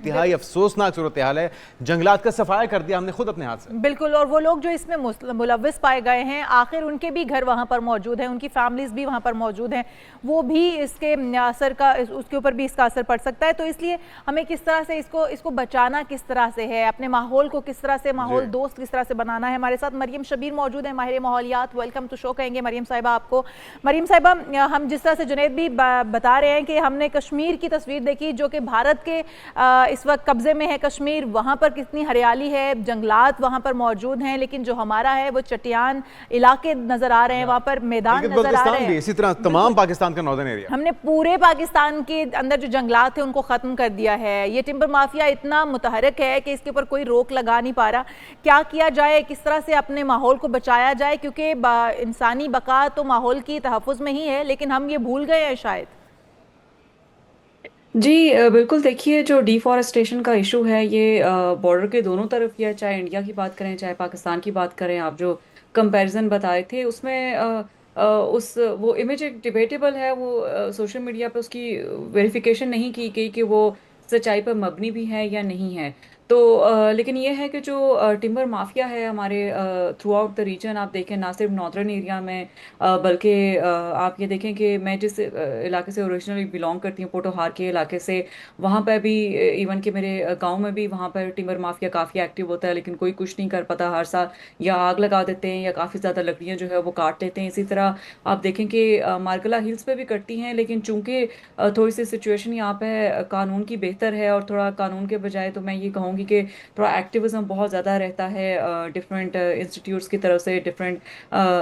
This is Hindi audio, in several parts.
इंतहाई अफसोसनाक सूरत हाल है। जंगलात का सफाया कर दिया हमने खुद अपने हाथ से। बिल्कुल, और वो लोग जो इसमें मुलव्विस पाए गए हैं, आखिर उनके भी घर वहाँ पर मौजूद हैं, उनकी फैमिलीज भी वहाँ पर मौजूद हैं, वो भी इसके असर का, उसके ऊपर भी इसका असर पड़ सकता है। तो इसलिए हमें किस तरह से इसको बचाना किस तरह से है, अपने माहौल को किस तरह से, माहौल दोस्त किस तरह से बनाना है। हमारे साथ मरियम शबीर मौजूद है, माहिर माहौलियात। वेलकम टू शो कहेंगे मरियम साहिबा आपको। मरियम साहिबा, हम जिस तरह से जुनैद भी बता रहे हैं कि हमने कश्मीर की तस्वीर देखी जो कि भारत के इस वक्त कब्जे में है कश्मीर, वहाँ पर कितनी हरियाली है, जंगलात वहाँ पर मौजूद हैं, लेकिन जो हमारा है वो चट्टान इलाके नजर आ रहे हैं, वहाँ पर मैदान नजर आ रहे हैं। इसी तरह तमाम पाकिस्तान का नॉर्दर्न एरिया, हमने पूरे पाकिस्तान के अंदर जो जंगलात थे उनको खत्म कर दिया है। ये टिम्बर माफिया इतना मुतहरक है कि इसके ऊपर कोई रोक लगा नहीं पा रहा। क्या किया जाए, किस तरह से अपने माहौल को बचाया जाए, क्योंकि इंसानी बका तो माहौल की तहफ़्फ़ुज़ में ही है, लेकिन हम ये भूल गए हैं शायद। जी बिल्कुल, देखिए जो डिफॉरेस्टेशन का इशू है ये बॉर्डर के दोनों तरफ ही है, चाहे इंडिया की बात करें चाहे पाकिस्तान की बात करें। आप जो कंपैरिजन बताए थे उसमें उस वो इमेज एक डिबेटेबल है, वो सोशल मीडिया पे उसकी वेरिफिकेशन नहीं की गई कि वो सच्चाई पर मबनी भी है या नहीं है। तो लेकिन ये है कि जो टिम्बर माफिया है हमारे थ्रू आउट द रीजन, आप देखें ना सिर्फ नॉर्दर्न एरिया में बल्कि आप ये देखें कि मैं जिस इलाके से ओरिजिनली बिलोंग करती हूँ, पोटोहार के इलाके से, वहाँ पर भी इवन कि मेरे गांव में भी वहाँ पर टिम्बर माफिया काफ़ी एक्टिव होता है, लेकिन कोई कुछ नहीं कर पाता। हर साल या आग लगा देते हैं या काफ़ी ज़्यादा लकड़ियाँ जो है वो काट लेते हैं। इसी तरह आप देखें कि मार्कला हिल्स पे भी कटती हैं, लेकिन चूंकि थोड़ी सी सिचुएशन यहाँ पे कानून की बेहतर है, और थोड़ा कानून के बजाय तो मैं ये कहूँगी कि थोड़ा एक्टिविज्म बहुत ज़्यादा रहता है डिफरेंट इंस्टीट्यूट्स की तरफ से, डिफरेंट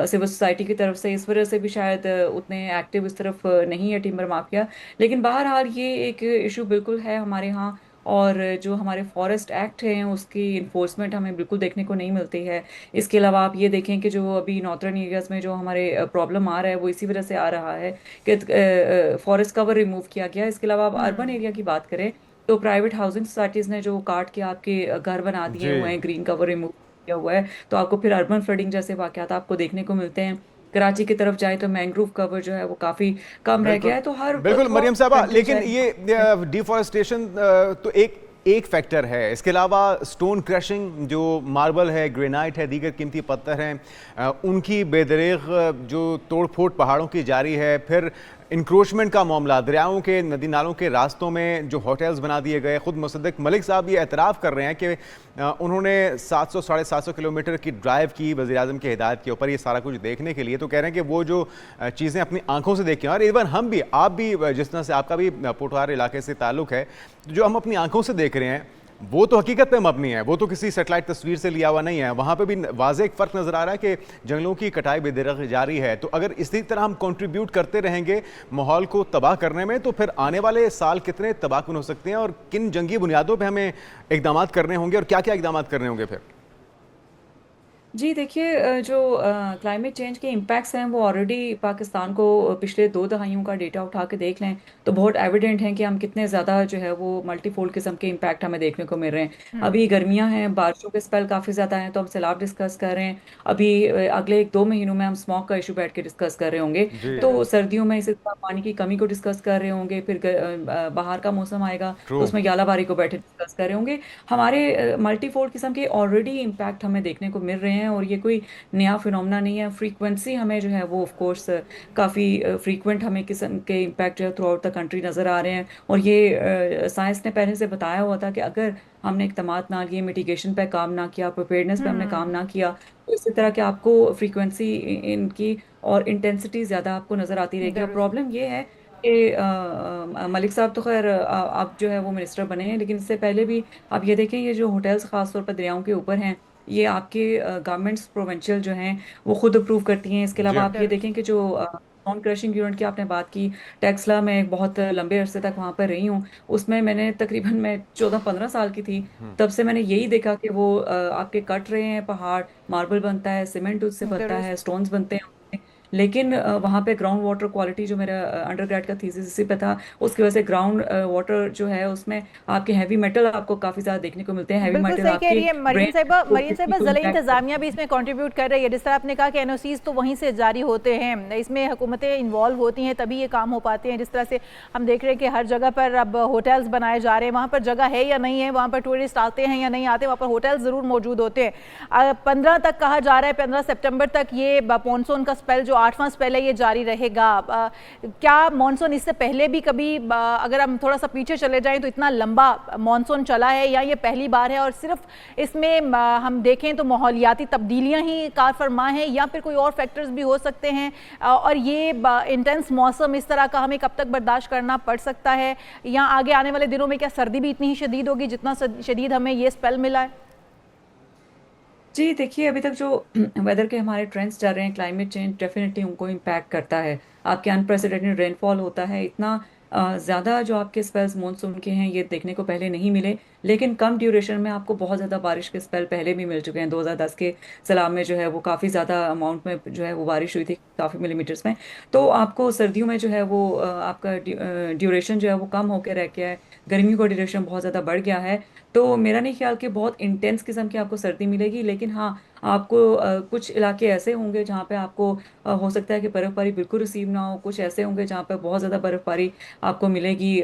सिविल सोसाइटी की तरफ से। इस वजह से भी शायद उतने एक्टिव इस तरफ नहीं है टिम्बर माफिया। लेकिन बहरहाल ये एक इशू बिल्कुल है हमारे यहाँ, और जो हमारे फॉरेस्ट एक्ट हैं उसकी इन्फोर्समेंट हमें बिल्कुल देखने को नहीं मिलती है। इसके अलावा आप ये देखें कि जो अभी नॉर्दर्न एरियाज़ में जो हमारे प्रॉब्लम आ रहा है वो इसी वजह से आ रहा है कि फॉरेस्ट कवर रिमूव किया गया। इसके अलावा आप अर्बन एरिया की बात करें तो प्राइवेट हाउसिंग सोसाइटीज़ ने जो काट के आपके घर बना दिए हुए हैं, ग्रीन कवर रिमूव किया हुआ है, तो आपको फिर अर्बन फ्लडिंग जैसे वाकयात आपको देखने को मिलते हैं। कराची की तरफ जाए तो मैंग्रोव कवर जो है वो काफी कम रह गया है। तो हर बिल्कुल मरियम साहबा, लेकिन ये डिफॉरेस्टेशन तो एक फैक्टर है। इसके अलावा स्टोन क्रशिंग, जो मार्बल है, ग्रेनाइट है, दीगर कीमती पत्थर हैं, उनकी बेदरेग जो तोड़ फोड़ पहाड़ों की जारी है। फिर इंक्रोचमेंट का मामला, दरियाओं के, नदी नालों के रास्तों में जो होटल्स बना दिए गए। खुद मुसद्दिक मलिक साहब ये एतराफ़ कर रहे हैं कि उन्होंने 700 साढ़े 700 किलोमीटर की ड्राइव की वज़ीर आज़म की हिदायत के ऊपर ये सारा कुछ देखने के लिए। तो कह रहे हैं कि वो जो चीज़ें अपनी आंखों से देखें, और इवन हम भी, आप भी, जिस तरह से आपका भी पोटहार इलाके से ताल्लुक़ है, जो हम अपनी आंखों से देख रहे हैं वो तो हकीकत पे मबनी है, वो तो किसी सेटेलाइट तस्वीर से लिया हुआ नहीं है। वहाँ पे भी वाज़ेह एक फ़र्क नज़र आ रहा है कि जंगलों की कटाई बेदरग जारी है। तो अगर इसी तरह हम कंट्रीब्यूट करते रहेंगे माहौल को तबाह करने में, तो फिर आने वाले साल कितने तबाहकुन हो सकते हैं, और किन जंगी बुनियादों पर हमें इकदाम करने होंगे, और क्या क्या इकदाम करने होंगे फिर? जी देखिए, जो क्लाइमेट चेंज के इम्पैक्ट्स हैं वो ऑलरेडी पाकिस्तान को पिछले 2 दहाइयों का डेटा उठा के देख लें तो बहुत एविडेंट हैं कि हम कितने ज़्यादा जो है वो मल्टीफोल्ड किस्म के इम्पैक्ट हमें देखने को मिल रहे हैं। अभी गर्मियां हैं, बारिशों के स्पेल काफ़ी ज़्यादा हैं, तो हम सैलाब डिस्कस कर रहे हैं। अभी अगले 1-2 महीनों में हम स्मॉग का इशू बैठ के डिस्कस कर रहे होंगे। तो सर्दियों में इसी तरह पानी की कमी को डिस्कस कर रहे होंगे। फिर बाहर का मौसम आएगा तो उसमें ग्यालाबारी को बैठे डिस्कस कर रहे होंगे। हमारे मल्टीफोल्ड किस्म के ऑलरेडी इम्पैक्ट हमें देखने को मिल रहे हैं, और ये कोई नया फिनोमेना नहीं है। फ्रीक्वेंसी हमें जो है वो ऑफ कोर्स काफ़ी फ्रीक्वेंट हमें किस्म के इम्पैक्ट जो है थ्रू आउट द कंट्री नज़र आ रहे हैं। और ये साइंस ने पहले से बताया हुआ था कि अगर हमने इक़दामात ना लिए, मिटिगेशन पे काम ना किया, प्रिपेयर्डनेस पे हमने काम ना किया, तो इसी तरह के आपको फ्रीक्वेंसी इनकी और इंटेंसिटी ज़्यादा आपको नज़र आती रहेगी। और प्रॉब्लम ये है कि मलिक साहब तो खैर आप जो है वो मिनिस्टर बने हैं, लेकिन इससे पहले भी आप ये देखें, ये जो होटल्स खासतौर पर दरियाओं के ऊपर हैं, ये आपके गवर्नमेंट्स प्रोविंशियल जो हैं वो खुद अप्रूव करती हैं। इसके अलावा आप ये देखें कि जो नॉन क्रशिंग यूनिट की आपने बात की, टेक्सला में बहुत लंबे अरसे तक वहाँ पर रही हूँ। उसमें मैंने तकरीबन, मैं 14-15 साल की थी तब से मैंने यही देखा कि वो आपके कट रहे हैं पहाड़, मार्बल बनता है, सीमेंट उससे बनता है, स्टोन्स बनते हैं। लेकिन वहाँ पे ग्राउंड वाटर क्वालिटी, जो मेरा अंडरग्रेड का थीसिस इसी पे था, उसकी वजह से ग्राउंड वाटर जो है उसमें आपके हैवी मेटल आपको काफ़ी ज़्यादा देखने को मिलते हैं। हैवी बिल्कुल मेटल सही कह आपके रही है मरीन साहिबा। ब्रेन मरीन साहिबा, को ज़िला इम्पैक्ट इंतजामिया भी इसमें कंट्रीब्यूट कर रही है। जिस तरह आपने कहा कि एनओसीज तो वहीं से जारी होते हैं, इसमें हुकूमतें इन्वॉल्व होती हैं तभी ये काम हो पाते हैं। जिस तरह से हम देख रहे हैं कि हर जगह पर अब होटल्स बनाए जा रहे हैं, वहाँ पर जगह है या नहीं है, वहाँ पर टूरिस्ट आते हैं या नहीं आते, वहाँ पर होटल्स ज़रूर मौजूद होते हैं। 15 तक कहा जा रहा है, 15 सितंबर तक ये मानसून का स्पेल जो 8वां स्पेल है ये जारी रहेगा। क्या मानसून इससे पहले भी कभी, अगर हम थोड़ा सा पीछे चले जाएं तो इतना लंबा मानसून चला है या ये पहली बार है? और सिर्फ इसमें हम देखें तो माहौलियाती तब्दीलियां ही कार फरमा हैं या फिर कोई और फैक्टर्स भी हो सकते हैं? और ये इंटेंस मौसम इस तरह का हमें कब तक बर्दाश्त करना पड़ सकता है, या आगे आने वाले दिनों में क्या सर्दी भी इतनी ही शदीद होगी जितना शदीद हमें ये स्पेल मिला है? जी देखिए, अभी तक जो वेदर के हमारे ट्रेंड्स चल रहे हैं, क्लाइमेट चेंज डेफिनेटली उनको इम्पैक्ट करता है। आपके अनप्रेसिडेंटेड रेनफॉल होता है, इतना ज़्यादा जो आपके स्पेल्स मानसून के हैं ये देखने को पहले नहीं मिले, लेकिन कम ड्यूरेशन में आपको बहुत ज़्यादा बारिश के स्पेल पहले भी मिल चुके हैं। 2010 के सैलाब में जो है वो काफ़ी ज़्यादा अमाउंट में जो है वो बारिश हुई थी, काफ़ी मिलीमीटर्स में। तो आपको सर्दियों में जो है वो आपका ड्यूरेशन जो है वो कम होकर रह गया है, गर्मियों का ड्यूरेशन बहुत ज़्यादा बढ़ गया है। तो मेरा नहीं ख्याल कि बहुत इंटेंस किस्म की आपको सर्दी मिलेगी, लेकिन हाँ, आपको कुछ इलाके ऐसे होंगे जहाँ पे आपको हो सकता है कि बर्फ़बारी बिल्कुल रिसीव ना हो। कुछ ऐसे होंगे जहाँ पे बहुत ज़्यादा बर्फ़बारी आपको मिलेगी।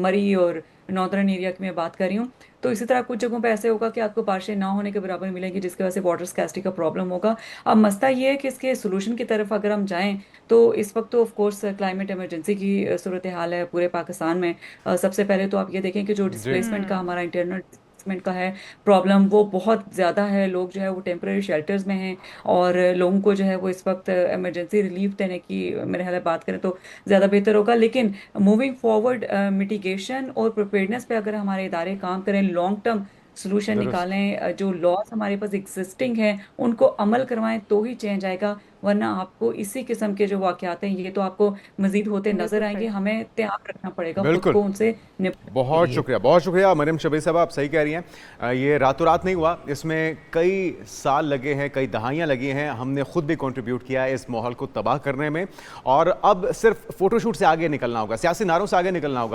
मरी और नॉर्दर्न एरिया की मैं बात कर रही हूँ। तो इसी तरह कुछ जगहों पे ऐसे होगा कि आपको बारिशें ना होने के बराबर मिलेंगी, जिसकी वजह से वाटर स्कैर्सिटी का प्रॉब्लम होगा। अब मसला ये है कि इसके सोल्यूशन की तरफ अगर हम जाएं तो इस वक्त तो ऑफ कोर्स क्लाइमेट इमरजेंसी की सूरत हाल है पूरे पाकिस्तान में। सबसे पहले तो आप ये देखें कि जो जी। डिस्प्लेसमेंट का हमारा इंटरनल डिस्प्लेसमेंट का है प्रॉब्लम, वो बहुत ज़्यादा है। लोग जो है वो टेम्परेरी शेल्टर्स में हैं और लोगों को जो है वो इस वक्त इमरजेंसी रिलीफ देने की मेरे ख्याल बात करें तो ज़्यादा बेहतर होगा। लेकिन मूविंग फॉरवर्ड मिटिगेशन और प्रिपेयर्डनेस पे अगर हमारे इदारे काम करें, लॉन्ग टर्म सोल्यूशन दुरुस्त। निकालें, जो लॉज हमारे पास एग्जिस्टिंग हैं उनको अमल करवाएं तो ही चेंज आएगा। वरना आपको इसी किस्म के जो वाकयात हैं ये तो आपको मजीद होते नजर बिल्कुल आएंगे। सही। हमें त्याग रखना पड़ेगा खुद बिल्कुल। को उनसे निपटने के बहुत लिए। शुक्रिया, बहुत शुक्रिया मरियम शबीर साहब, आप सही कह रही हैं। ये रातों रात नहीं हुआ, इसमें कई साल लगे हैं, कई दहाइयाँ लगी हैं। हमने खुद भी कंट्रीब्यूट किया है इस माहौल को तबाह करने में, और अब सिर्फ फोटोशूट से आगे निकलना होगा, सियासी नारों से आगे निकलना होगा।